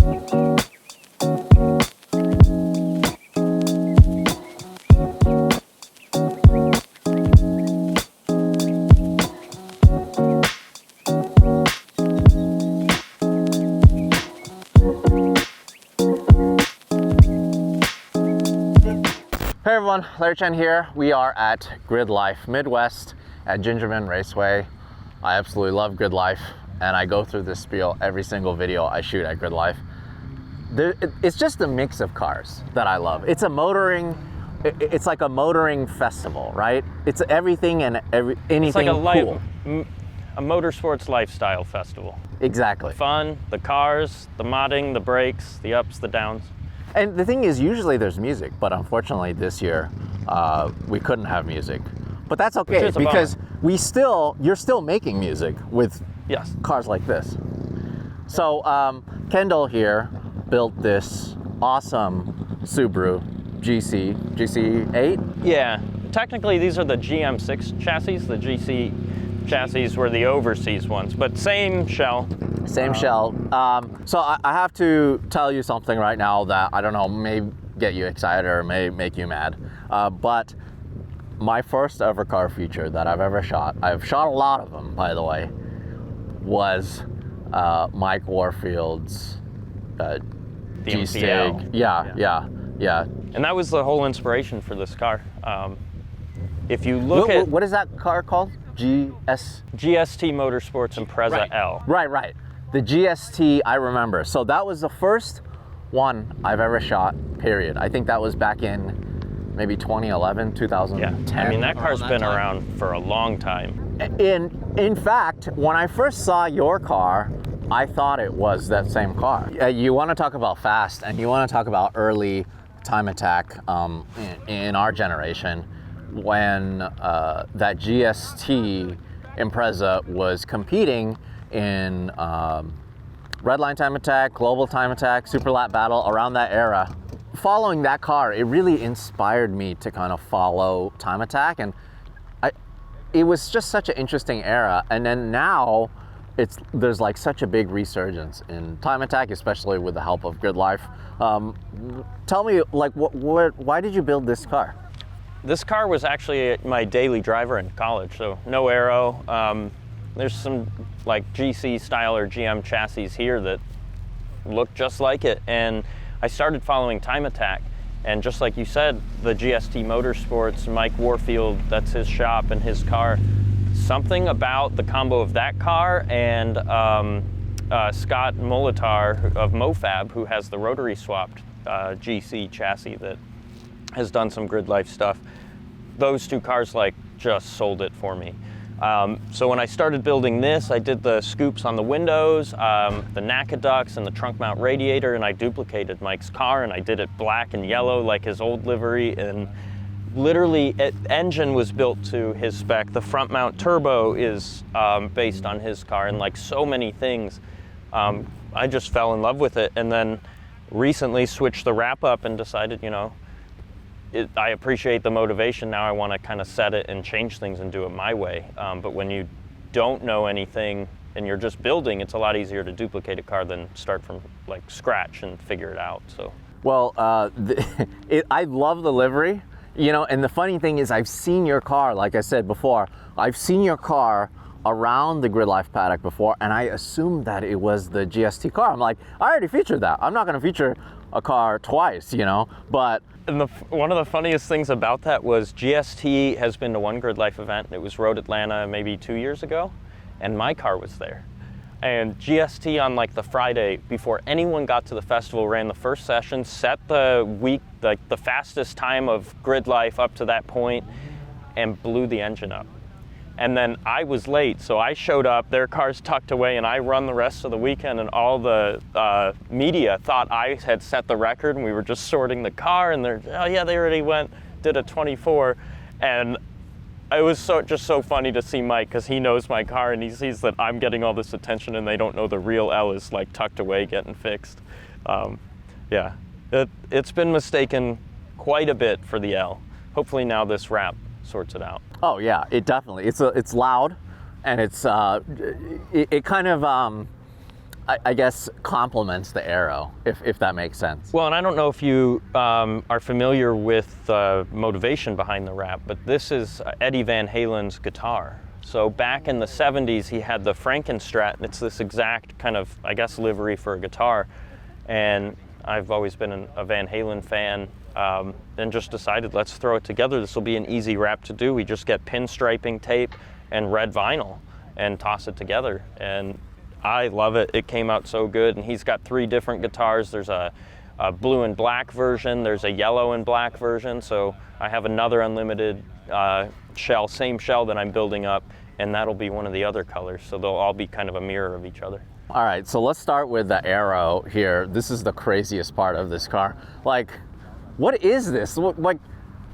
Hey everyone, Larry Chen here. We are at Gridlife Midwest at Gingerman Raceway. I absolutely love Gridlife, and I go through this spiel every single video I shoot at Gridlife. It's just a mix of cars that I love. It's like a motoring festival, right? It's everything and anything it's like cool. A motorsports lifestyle festival. Exactly. Fun, the cars, the modding, the brakes, the ups, the downs. And the thing is, usually there's music, but unfortunately this year we couldn't have music. But that's okay because you're still making music with cars like this. So Kendall here built this awesome Subaru GC8. Yeah, technically these are the GM6 chassis. The GC chassis were the overseas ones, but same shell. Same shell. So I have to tell you something right now that, I don't know, may get you excited or may make you mad. But my first ever car feature that I've ever shot, I've shot a lot of them, by the way, was Mike Warfield's G-Stig. Yeah. And that was the whole inspiration for this car. If you look at... What is that car called? GST Motorsports Impreza L. Right. The GST, I remember. So that was the first one I've ever shot, period. I think that was back in maybe 2011, 2010. Yeah, I mean, that car's been around for a long time. In fact, when I first saw your car, I thought it was that same car. You want to talk about fast, and you want to talk about early time attack in our generation, when that GST Impreza was competing in Redline Time Attack, Global Time Attack, Super Lap Battle, around that era. Following that car, it really inspired me to kind of follow Time Attack, and it was just such an interesting era. And then now, there's like such a big resurgence in Time Attack, especially with the help of Gridlife. Tell me, like, why did you build this car? This car was actually my daily driver in college, so no aero. There's some like GC style or GM chassis here that look just like it. And I started following Time Attack. And just like you said, the GST Motorsports, Mike Warfield, that's his shop and his car. Something about the combo of that car and Scott Molitar of Mofab, who has the rotary swapped GC chassis that has done some Gridlife stuff. Those two cars just sold it for me. So when I started building this, I did the scoops on the windows, the NACA ducts and the trunk mount radiator, and I duplicated Mike's car, and I did it black and yellow like his old livery, and literally engine was built to his spec. The front mount turbo is based on his car, and like so many things, I just fell in love with it, and then recently switched the wrap up and decided, I appreciate the motivation. Now I want to kind of set it and change things and do it my way. But when you don't know anything and you're just building, it's a lot easier to duplicate a car than start from like scratch and figure it out. So, well, I love the livery, and the funny thing is I've seen your car, like I said before, I've seen your car around the Gridlife paddock before, and I assumed that it was the GST car. I'm like, I already featured that. I'm not going to feature a car twice, but... And one of the funniest things about that was GST has been to one Gridlife event. It was Road Atlanta maybe 2 years ago, and my car was there. And GST on like the Friday before anyone got to the festival ran the first session, set the week, like the fastest time of Gridlife up to that point, and blew the engine up. And then I was late, so I showed up, their car's tucked away, and I run the rest of the weekend, and all the media thought I had set the record, and we were just sorting the car, and they're, oh yeah, they already did a 24, and it was just so funny to see Mike, because he knows my car, and he sees that I'm getting all this attention, and they don't know the real L is like tucked away, getting fixed. Yeah, it's been mistaken quite a bit for the L. Hopefully now this wrap sorts it out. Oh yeah, it definitely. It's loud, and it's it kind of I guess, complements the Aero, if that makes sense. Well, and I don't know if you are familiar with the motivation behind the wrap, but this is Eddie Van Halen's guitar. So back in the 70s, he had the Frankenstrat, and it's this exact kind of, I guess, livery for a guitar. And I've always been a Van Halen fan, and just decided, let's throw it together. This will be an easy wrap to do. We just get pinstriping tape and red vinyl and toss it together. And I love it. It came out so good. And he's got 3 different guitars. There's a blue and black version. There's a yellow and black version. So I have another unlimited shell, same shell that I'm building up, and that'll be one of the other colors. So they'll all be kind of a mirror of each other. All right, so let's start with the Aero here. This is the craziest part of this car. Like, what is this? Like,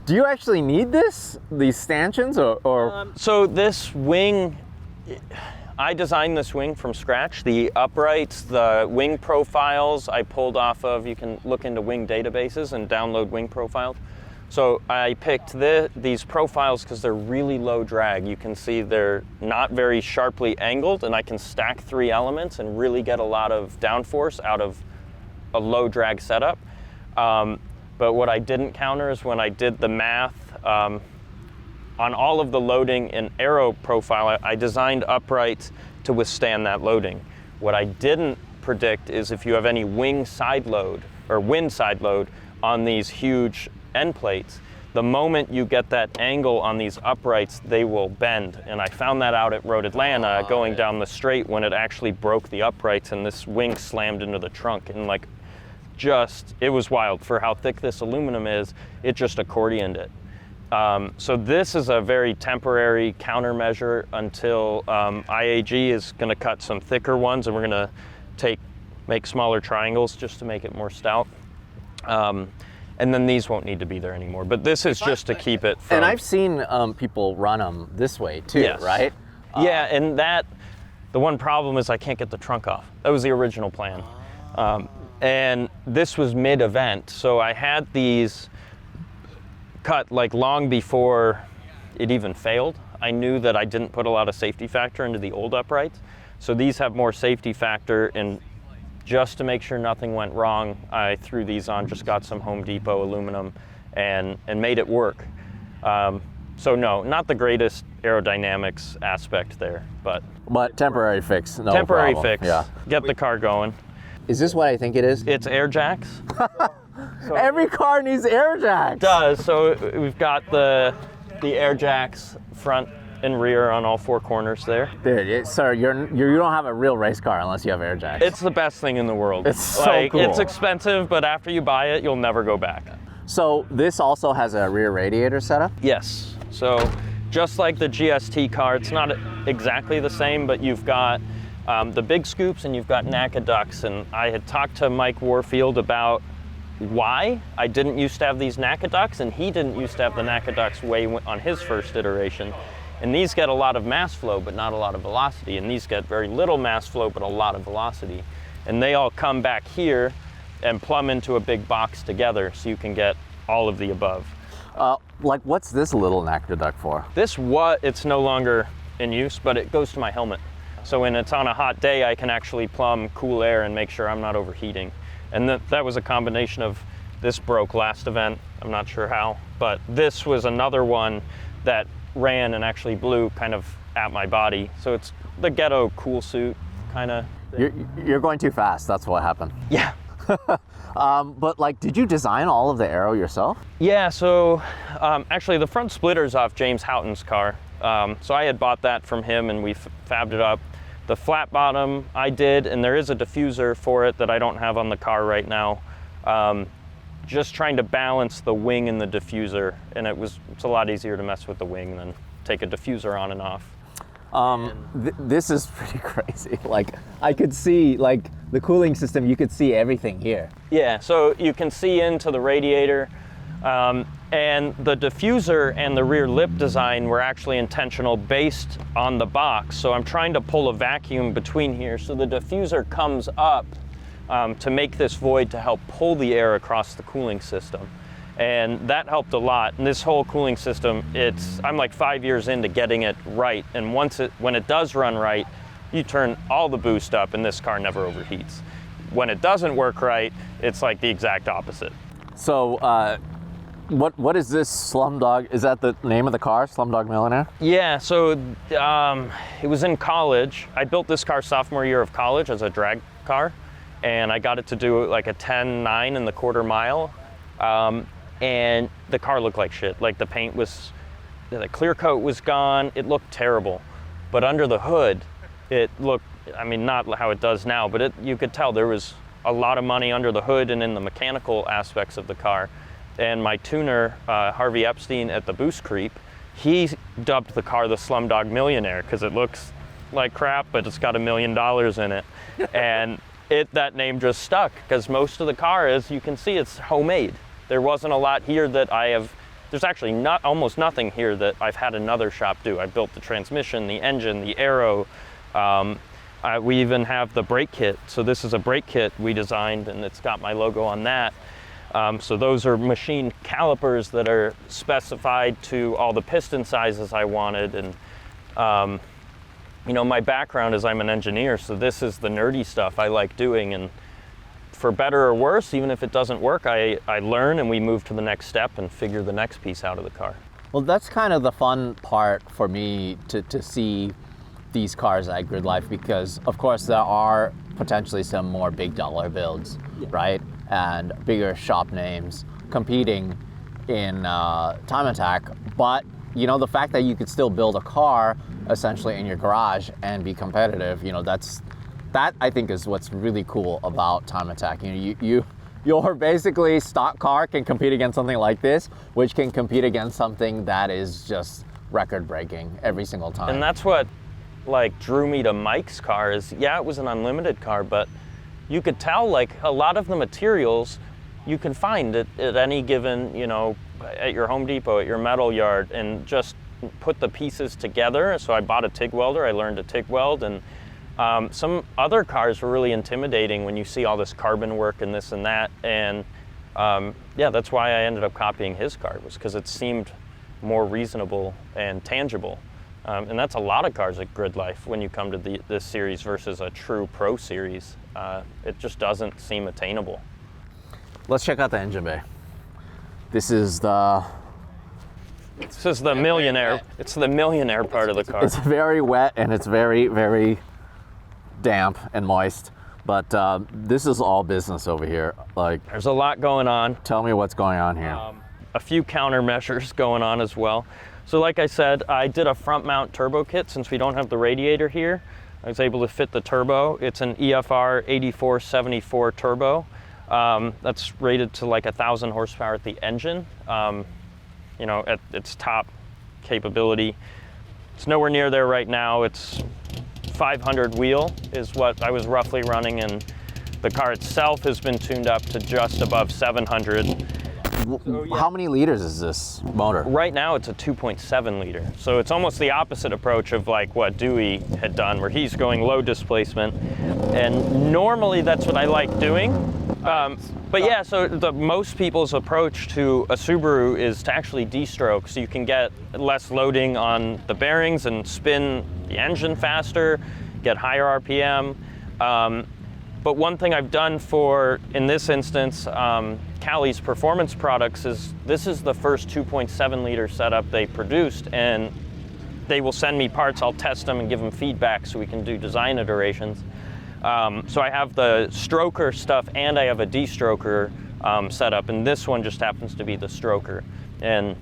do you actually need this? These stanchions, or? So this wing, I designed this wing from scratch. The uprights, the wing profiles I pulled off of, you can look into wing databases and download wing profiles. So I picked these profiles because they're really low drag. You can see they're not very sharply angled, and I can stack 3 elements and really get a lot of downforce out of a low drag setup. But what I didn't counter is when I did the math on all of the loading in Aero profile, I designed uprights to withstand that loading. What I didn't predict is if you have any wing side load or wind side load on these huge end plates, the moment you get that angle on these uprights, they will bend. And I found that out at Road Atlanta going down the straight when it actually broke the uprights and this wing slammed into the trunk. And like, it was wild for how thick this aluminum is. It just accordioned it. So this is a very temporary countermeasure until IAG is going to cut some thicker ones, and we're going to make smaller triangles just to make it more stout. And then these won't need to be there anymore. But this is just to keep it from... And I've seen people run them this way too, yes. right? Yeah, and the one problem is I can't get the trunk off. That was the original plan. And this was mid-event, so I had these cut like long before it even failed. I knew that I didn't put a lot of safety factor into the old uprights. So these have more safety factor, and just to make sure nothing went wrong, I threw these on, just got some Home Depot aluminum and made it work. So no, not the greatest aerodynamics aspect there, but temporary fix, no temporary problem. fix, Yeah. Get the car going. Is this what I think it is? It's air jacks. So every car needs air jacks. It does, so we've got the air jacks front and rear on all 4 corners there. Dude, sir, you don't have a real race car unless you have air jacks. It's the best thing in the world. It's so cool. It's expensive, but after you buy it, you'll never go back. So this also has a rear radiator setup? Yes. So just like the GST car, it's not exactly the same, but you've got the big scoops and you've got NACA ducts. And I had talked to Mike Warfield about why I didn't used to have these NACA ducts, and he didn't used to have the NACA ducts on his first iteration. And these get a lot of mass flow, but not a lot of velocity. And these get very little mass flow, but a lot of velocity. And they all come back here and plumb into a big box together, so you can get all of the above. Like, what's this little NACA duct for? It's no longer in use, but it goes to my helmet. So when it's on a hot day, I can actually plumb cool air and make sure I'm not overheating. And that was a combination of, this broke last event, I'm not sure how, but this was another one that ran and actually blew kind of at my body. So it's the ghetto cool suit kind of thing. You're going too fast, that's what happened. Yeah. But like, did you design all of the Aero yourself? Yeah, so actually the front splitter's off James Houghton's car. So I had bought that from him and we fabbed it up. The flat bottom I did, and there is a diffuser for it that I don't have on the car right now. Just trying to balance the wing and the diffuser, and it's a lot easier to mess with the wing than take a diffuser on and off. This is pretty crazy. Like, I could see, like, the cooling system, you could see everything here. Yeah, so you can see into the radiator, and the diffuser and the rear lip design were actually intentional based on the box. So I'm trying to pull a vacuum between here, so the diffuser comes up to make this void to help pull the air across the cooling system. And that helped a lot. And this whole cooling system, I'm like 5 years into getting it right. And when it does run right, you turn all the boost up and this car never overheats. When it doesn't work right, it's like the exact opposite. So, what is this Slumdog? Is that the name of the car, Slumdog Millionaire? Yeah, so it was in college. I built this car sophomore year of college as a drag car, and I got it to do like a 10.9 in the quarter mile, and the car looked like shit. Like the paint was, the clear coat was gone. It looked terrible, but under the hood, it looked, I mean, not how it does now, but you could tell there was a lot of money under the hood and in the mechanical aspects of the car. And my tuner, Harvey Epstein at the Boost Creep, he dubbed the car the Slumdog Millionaire because it looks like crap, but it's got $1 million in it. And that name just stuck because most of the car, as you can see, it's homemade. There wasn't a lot here that there's actually almost nothing here that I've had another shop do. I built the transmission, the engine, the aero. We even have the brake kit. So this is a brake kit we designed, and it's got my logo on that. So those are machine calipers that are specified to all the piston sizes I wanted. And you know, my background is I'm an engineer, so this is the nerdy stuff I like doing. And for better or worse, even if it doesn't work, I learn and we move to the next step and figure the next piece out of the car. Well, that's kind of the fun part for me to see these cars at Gridlife, because of course there are potentially some more big dollar builds, right? And bigger shop names competing in time attack. But you know, the fact that you could still build a car essentially in your garage and be competitive, you know, that I think is what's really cool about time attack. You know, your basically stock car can compete against something like this, which can compete against something that is just record breaking every single time. And that's what like drew me to Mike's car is, yeah, it was an unlimited car, but you could tell like a lot of the materials you can find at any given, you know, at your Home Depot, at your metal yard, and just put the pieces together. So I bought a TIG welder, I learned to TIG weld, and some other cars were really intimidating when you see all this carbon work and this and that. And yeah, that's why I ended up copying his car, was because it seemed more reasonable and tangible. And that's a lot of cars at Gridlife when you come to this series versus a true pro series. It just doesn't seem attainable. Let's check out the engine bay. This is the millionaire. It's the millionaire part of the car. It's very wet and it's very, very damp and moist. But this is all business over here. Like, there's a lot going on. Tell me what's going on here. A few countermeasures going on as well. So like I said, I did a front mount turbo kit since we don't have the radiator here. I was able to fit the turbo. It's an EFR 8474 turbo. That's rated to like 1,000 horsepower at the engine. You know, at its top capability. It's nowhere near there right now. It's 500 wheel is what I was roughly running, and the car itself has been tuned up to just above 700. So, yeah. How many liters is this motor? Right now it's a 2.7 liter. So it's almost the opposite approach of like what Dewey had done, where he's going low displacement. And normally that's what I like doing. But yeah, so most people's approach to a Subaru is to actually de-stroke, so you can get less loading on the bearings and spin the engine faster, get higher RPM. But one thing I've done in this instance, Cali's performance products, is this is the first 2.7 liter setup they produced, and they will send me parts, I'll test them and give them feedback so we can do design iterations. So I have the stroker stuff and I have a de-stroker setup, and this one just happens to be the stroker. And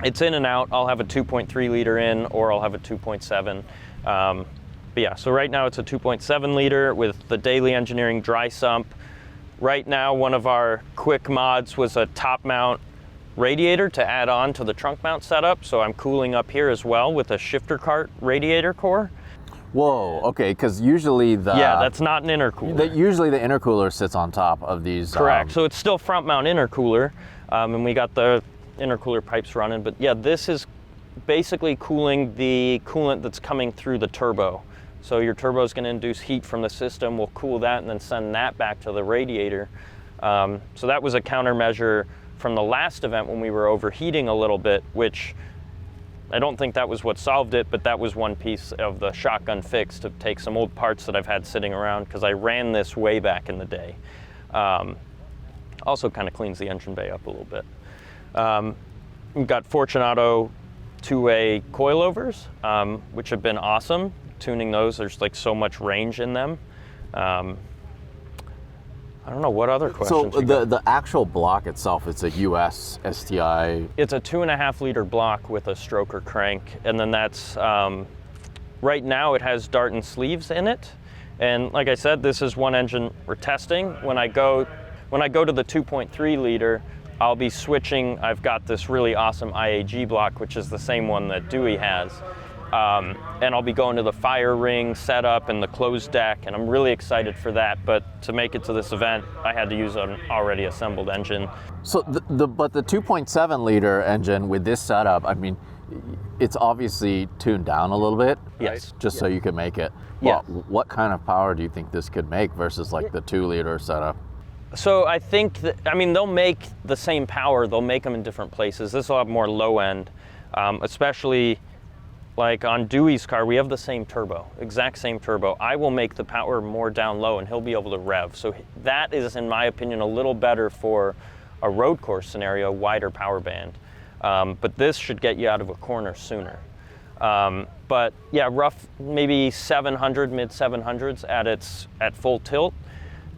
it's in and out. I'll have a 2.3 liter in, or I'll have a 2.7. But yeah, so right now it's a 2.7 liter with the Daily Engineering dry sump. Right now, one of our quick mods was a top mount radiator to add on to the trunk mount setup. So I'm cooling up here as well with a shifter cart radiator core. Whoa, okay, because usually yeah, that's not an intercooler. Usually the intercooler sits on top of these. Correct, so it's still front mount intercooler, and we got the intercooler pipes running, but yeah, this is basically cooling the coolant that's coming through the turbo. So your turbo is going to induce heat from the system, we'll cool that and then send that back to the radiator. So that was a countermeasure from the last event when we were overheating a little bit, which I don't think that was what solved it, but that was one piece of the shotgun fix, to take some old parts that I've had sitting around, because I ran this way back in the day. Also kind of cleans the engine bay up a little bit. We've got Fortunato 2-way coilovers, which have been awesome. Tuning those, there's like so much range in them. I don't know what other questions. So the actual block itself, it's a US STI. It's a 2.5 liter block with a stroker crank, and then that's right now it has dart and sleeves in it. And like I said, this is one engine we're testing. When I go to the 2.3 liter, I'll be switching. I've got this really awesome IAG block, which is the same one that Dewey has. And I'll be going to the fire ring setup and the closed deck, and I'm really excited for that. But to make it to this event, I had to use an already assembled engine. So but the 2.7 liter engine with this setup, I mean, it's obviously tuned down a little bit. Yes. Just so you can make it. Yeah. Well, what kind of power do you think this could make versus like the 2 liter setup? So I think that, I mean, they'll make the same power, they'll make them in different places. This will have more low end, especially like on Dewey's car, we have the same turbo, exact same turbo. I will make the power more down low and he'll be able to rev. So that is, in my opinion, a little better for a road course scenario, wider power band. But this should get you out of a corner sooner. But yeah, rough, maybe 700, mid 700s at full tilt.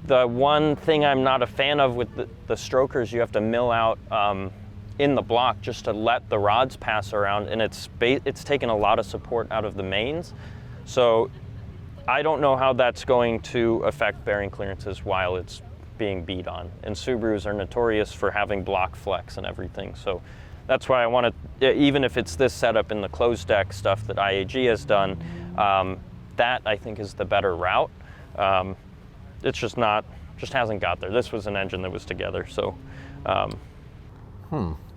The one thing I'm not a fan of with the strokers, you have to mill out in the block just to let the rods pass around, and it's taken a lot of support out of the mains. So I don't know how that's going to affect bearing clearances while it's being beat on. And Subarus are notorious for having block flex and everything. So that's why I want to, even if it's this setup in the closed deck stuff that IAG has done, that I think is the better route. It's just hasn't got there. This was an engine that was together, so.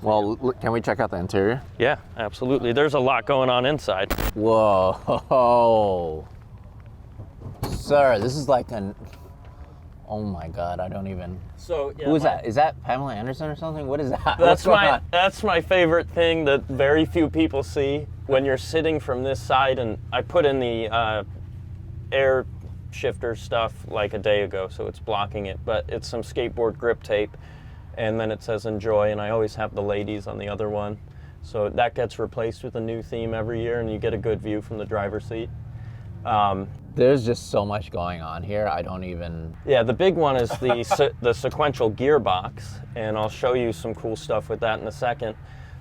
Well, can we check out the interior? Yeah, absolutely. There's a lot going on inside. Whoa. Sir, this is like an, oh my God, I don't even. So yeah, who is that? Is that Pamela Anderson or something? What is that? That's my favorite thing that very few people see when you're sitting from this side, and I put in the air shifter stuff like a day ago, so it's blocking it, but it's some skateboard grip tape, and then it says enjoy, and I always have the ladies on the other one, so that gets replaced with a new theme every year, and you get a good view from the driver's seat. There's just so much going on here, I don't even. Yeah, the big one is the sequential gearbox, and I'll show you some cool stuff with that in a second.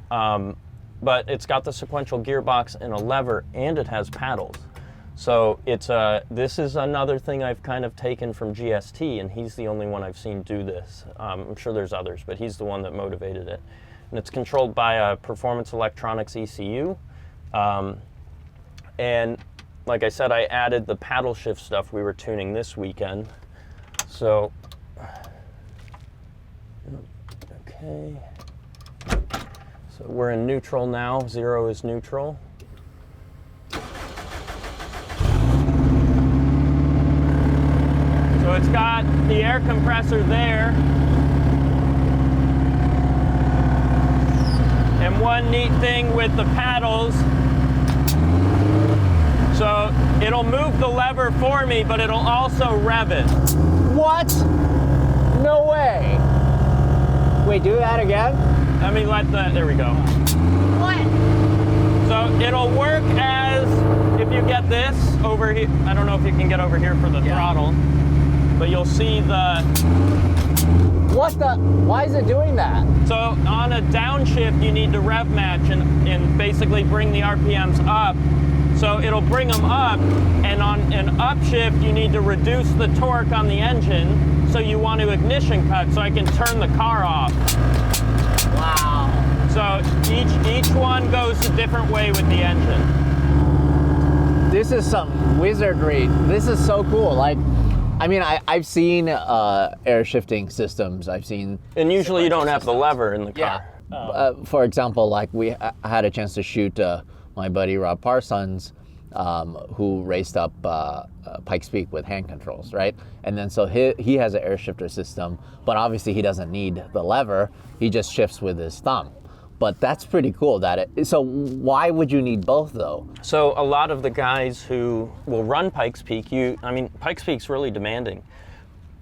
But it's got the sequential gearbox and a lever, and it has paddles. So this is another thing I've kind of taken from GST, and he's the only one I've seen do this. I'm sure there's others, but he's the one that motivated it. And it's controlled by a Performance Electronics ECU. And like I said, I added the paddle shift stuff we were tuning this weekend. So, okay. So we're in neutral now, 0 is neutral. So it's got the air compressor there. And one neat thing with the paddles, so it'll move the lever for me, but it'll also rev it. What? No way. Wait, do that again? Let me there we go. What? So it'll work as, if you get this over here, I don't know if you can get over here for the throttle, but you'll see why is it doing that? So on a downshift, you need to rev match and basically bring the RPMs up. So it'll bring them up, and on an upshift, you need to reduce the torque on the engine, so you want to ignition cut so I can turn the car off. Wow. So each one goes a different way with the engine. This is some wizardry. This is so cool. Like, I mean, I've seen air shifting systems. I've seen. And usually you don't have the lever in the car. Yeah. For example, like I had a chance to shoot my buddy Rob Parsons, who raced up Pikes Peak with hand controls, right? And then so he has an air shifter system, but obviously he doesn't need the lever. He just shifts with his thumb. But that's pretty cool so why would you need both though? So a lot of the guys who will run Pikes Peak, Pikes Peak's really demanding.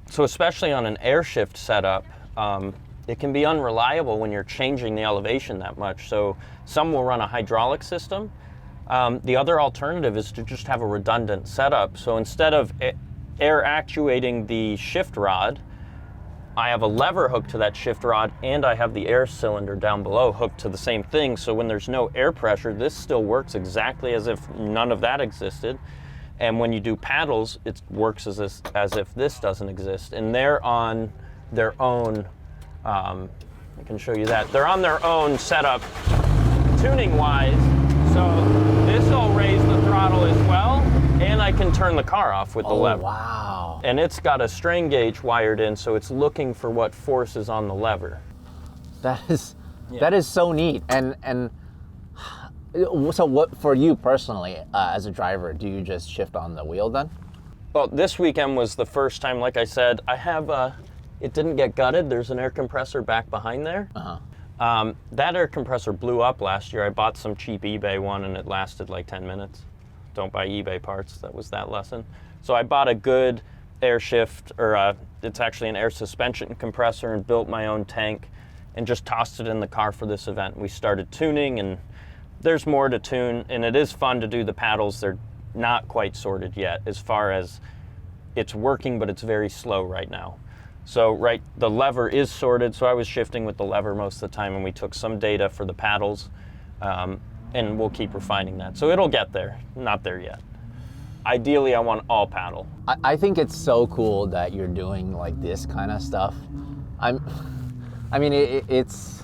So especially on an air shift setup, it can be unreliable when you're changing the elevation that much. So some will run a hydraulic system. The other alternative is to just have a redundant setup. So instead of air actuating the shift rod, I have a lever hooked to that shift rod, and I have the air cylinder down below hooked to the same thing. So when there's no air pressure, this still works exactly as if none of that existed. And when you do paddles, it works as if this doesn't exist. And they're on their own, I can show you that. They're on their own setup tuning-wise. So this will raise the throttle as well, and I can turn the car off with the lever. Wow. And it's got a strain gauge wired in, so it's looking for what force is on the lever. That is so neat. And so what, for you personally, as a driver, do you just shift on the wheel then? Well, this weekend was the first time, like I said, I have, it didn't get gutted. There's an air compressor back behind there. That air compressor blew up last year. I bought some cheap eBay one and it lasted like 10 minutes. Don't buy eBay parts, that was that lesson. So I bought a good air shift, or it's actually an air suspension compressor, and built my own tank and just tossed it in the car for this event. We started tuning, and there's more to tune, and it is fun to do the paddles. They're not quite sorted yet as far as it's working, but it's very slow right now. So the lever is sorted, so I was shifting with the lever most of the time, and we took some data for the paddles, and we'll keep refining that. So it'll get there, not there yet. Ideally, I want all paddle. I think it's so cool that you're doing like this kind of stuff. It's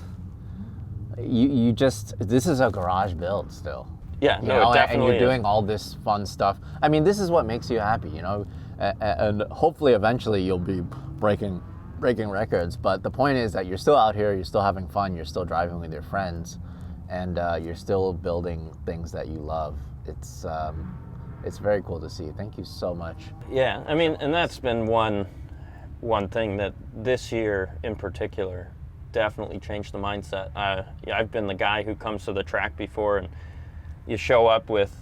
this is a garage build still. Yeah, You no, know, it definitely and you're doing all this fun stuff. I mean, this is what makes you happy, you know, and hopefully eventually you'll be breaking records. But the point is that you're still out here, you're still having fun, you're still driving with your friends, and you're still building things that you love. It's very cool to see. Thank you so much. Yeah, I mean, and that's been one thing that this year in particular definitely changed the mindset. I've been the guy who comes to the track before, and you show up with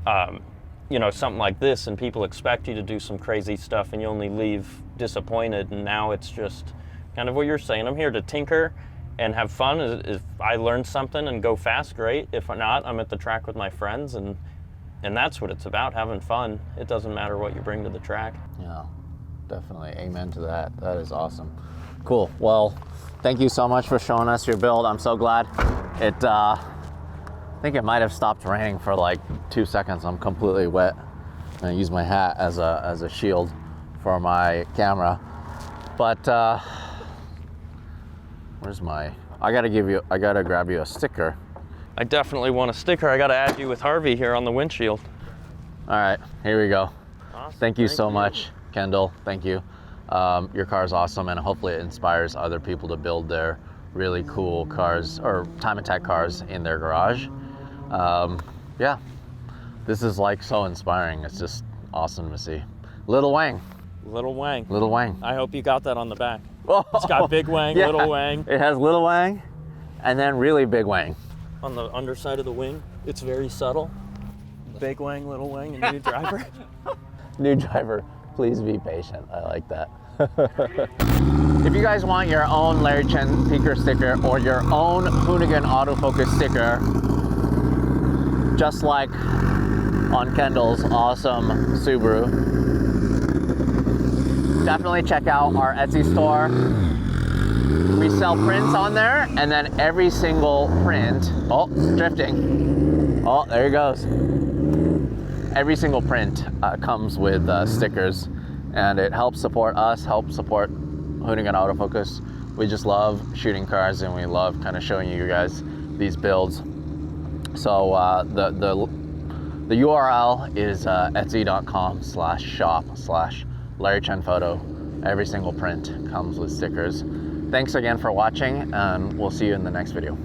something like this, and people expect you to do some crazy stuff, and you only leave disappointed. And now it's just kind of what you're saying. I'm here to tinker and have fun. If I learn something and go fast, great. If not, I'm at the track with my friends, and that's what it's about, having fun. It doesn't matter what you bring to the track. Yeah, definitely. Amen to that. That is awesome. Cool. Well, thank you so much for showing us your build. I'm so glad. I think it might have stopped raining for like 2 seconds. I'm completely wet. I use my hat as a shield for my camera. But I gotta grab you a sticker. I definitely want a sticker. I gotta add you with Harvey here on the windshield. All right, here we go. Awesome. Thank you so much, Kendall. Thank you. Your car's awesome, and hopefully it inspires other people to build their really cool cars or time attack cars in their garage. Yeah, this is like so inspiring. It's just awesome to see. Little Wang. Little Wang. Little Wang. I hope you got that on the back. Oh, it's got Big Wang, yeah. Little Wang. It has Little Wang and then really Big Wang. On the underside of the wing, it's very subtle. Big Wang, Little Wang, and new driver. New driver, please be patient. I like that. If you guys want your own Larry Chen Peaker sticker or your own Hoonigan autofocus sticker, just like on Kendall's awesome Subaru, definitely check out our Etsy store. We sell prints on there, and then every single print, oh, drifting. Oh, there he goes. Every single print comes with stickers, and it helps support us, helps support Hoonigan Autofocus. We just love shooting cars, and we love kind of showing you guys these builds. So the URL is etsy.com/shop/Larry Chen Photo. Every single print comes with stickers. Thanks again for watching, and we'll see you in the next video.